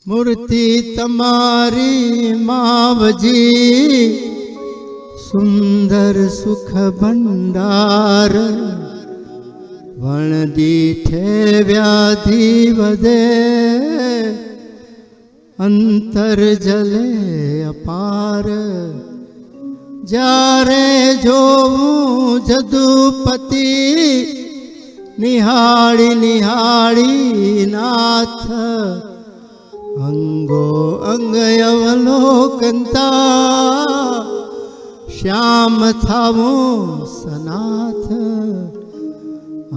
મૂર્તિ તમારી માવજી સુંદર સુખ ભંડાર વણ દીઠે વ્યાધિ વધે અંતર જલે અપાર જ્યારે જોવું જદુપતિ નિહાળી નિહાળી નાથ અંગો અંગ અવલોકનતા શ્યામ થાવું સનાથ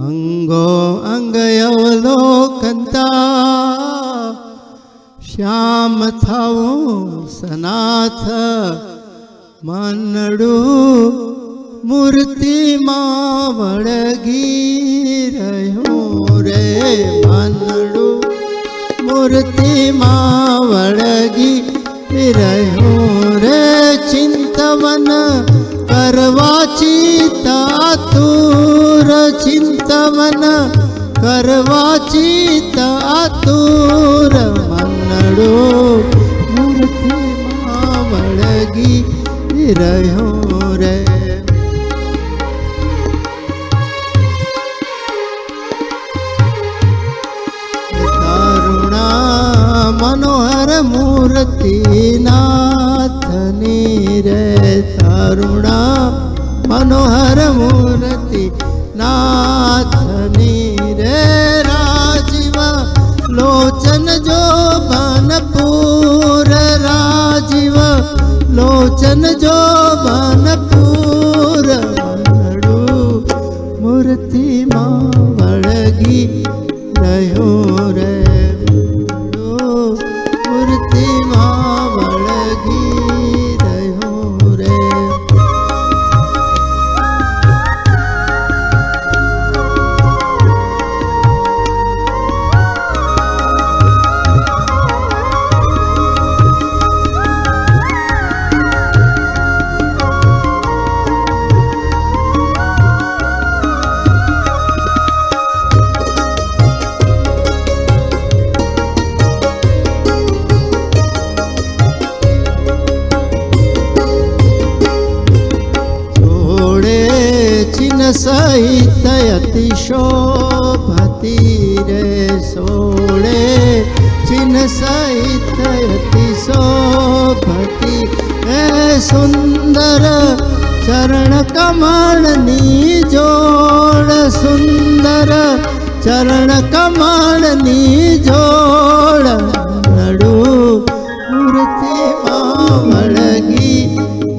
અંગો અંગ અવલોકનતા શ્યામ થાવું સનાથ મનડું મૂર્તિમાં વળગી રહ્યું રે મનડું મૂર્તિમાં વળગી રહ્યું રે ચિંતવન કરવા ચિતાતુર ચિંતવન કરવા ચિતાતુર મનડું મૂર્તિમાં વળગી રહ્યું રે મનોહર મૂર્તિ નાથની રે તરુણા મનોહર મૂર્તિ નાથની રે રાજીવ લોચન જો બનપુર રાજીવ લોચન જો બનપુર મનડું મૂર્તિમાં વળગી રહ્યું રે મૂર્તિમાં વળગી રહ્યું રે સહિત અતિશોભતી રે સોળે ચિહ્ન સહિત અતિશોભતી હે સુંદર ચરણ કમળની જોડ સુંદર ચરણ કમળની જોડ નડું મૂર્તિમાં વળગી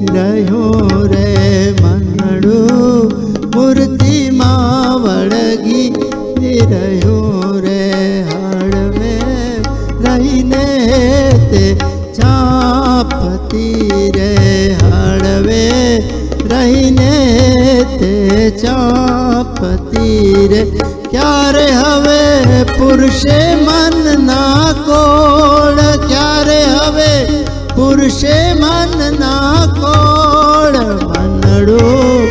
રહ્યું રે મનડું મૂર્તિમાં વળગી રહ્યું રે હળવે રહીને તે ચાપતી રે હળવે રહીને તે ચાપતી રે ક્યારે હવે પુરુષે મન ના કોળ ક્યારે હવે પુરુષે મન ના કોળ મનડું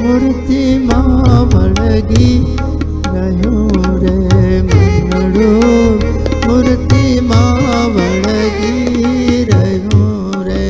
મૂર્તિમાં વળગી રહ્યું રે મનડું મૂર્તિમાં વળગી રહ્યું રે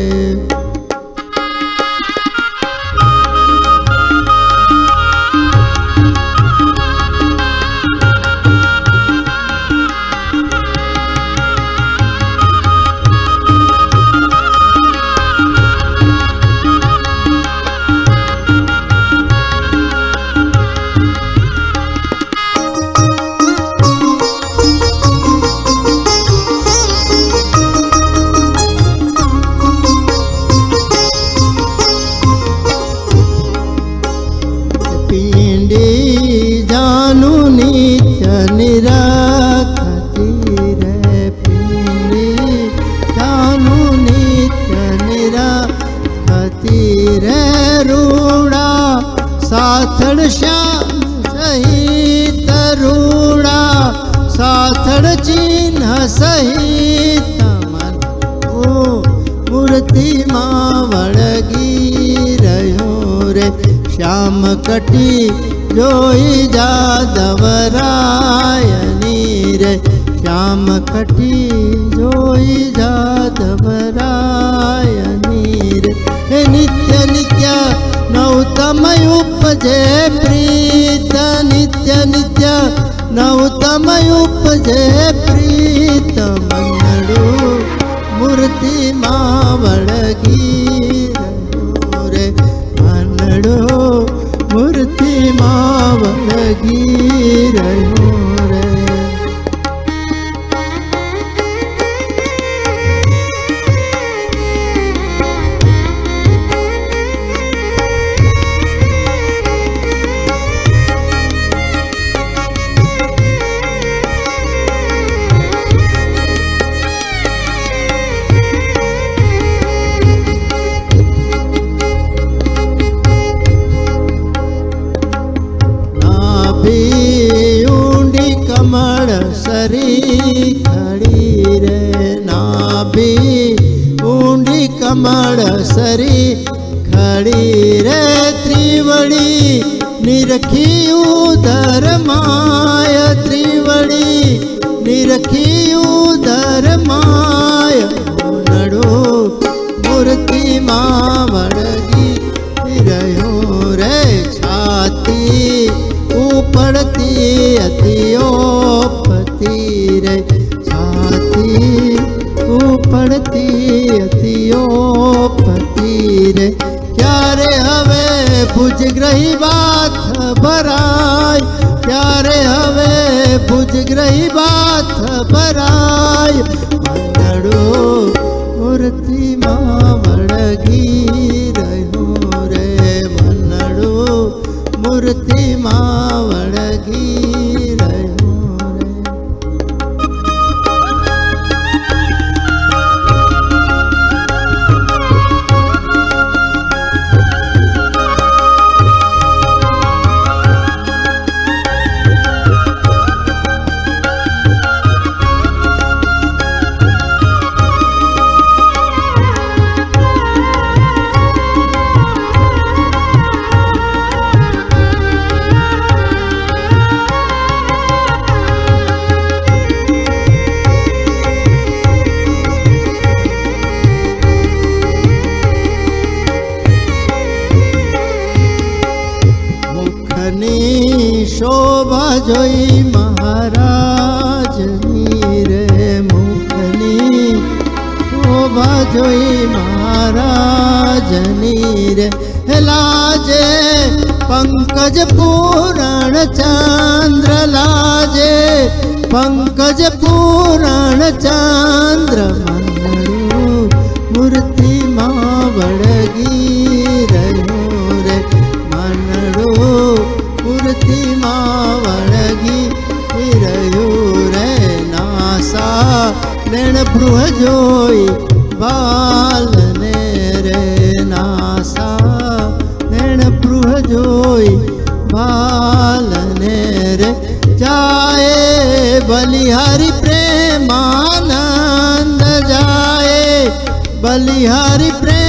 નિરાખતી રે પિંડી જાનું નિત્ય નિરાખતી રે રૂડા સાથળ શ્યામ સહિત રૂડા સાથળ ચિહ્ન સહિત મન મૂર્તિમાં વળગી રહ્યું રે શ્યામ કટી જોઈ જાદવરાયની રે શ્યામ કટી જોઈ જાદવરાયની રે. હે નિત્ય નિત્ય નવતમ ઉપજે પ્રીત, નિત્ય નિત્ય નવતમ ઉપજે પ્રીત. મનડું મૂર્તિમાં વળગી રહ્યું રે, મનડું મૂર્તિમાં વળગી રહ્યું રે. ઊંડી કમળ સરી ખડી રે, નાભી ઊંડી કમળ સરી ખડી રે. ત્રિવળી નિરખી ઉદર માય, ત્રિવળી નિરખી ઉદર માય. નડો મૂર્તિમાં વળગી રહ્યો રે, છાતી ઉપડતી અતિયોપતી રે, છાતી ઉપડતી અતિયોપતી રે. ક્યારે હવે ભુજગ્રહી વાત ભરાય, ક્યારે હવે ભુજગ્રહી વાત ભરાય. મંડળો મૂર્તિમાં વળગી રહ્યું રે, મંડળો મૂર્તિમાં વળગી રહ્યું રે. શોભા જોઈ મહારાજની રે, મુખની શોભા જોઈ મહારાજની રે. લાજે પંકજ પૂરણ ચંદ્ર, લાજે પંકજ પૂરણ ચંદ્ર. મંડળું મૂર્તિમાં વળગી રહ્યું રે, મંડળું મૂર્તિમાં વળગી રહ્યું રે. નાસા નેણ ભૃહ જોઈ બાલને રે, નાસા નેણ ભૃહ જોઈ બાલને રે. જાય બલિહારી પ્રેમાનંદ, જાય બલિહારી પ્રેમ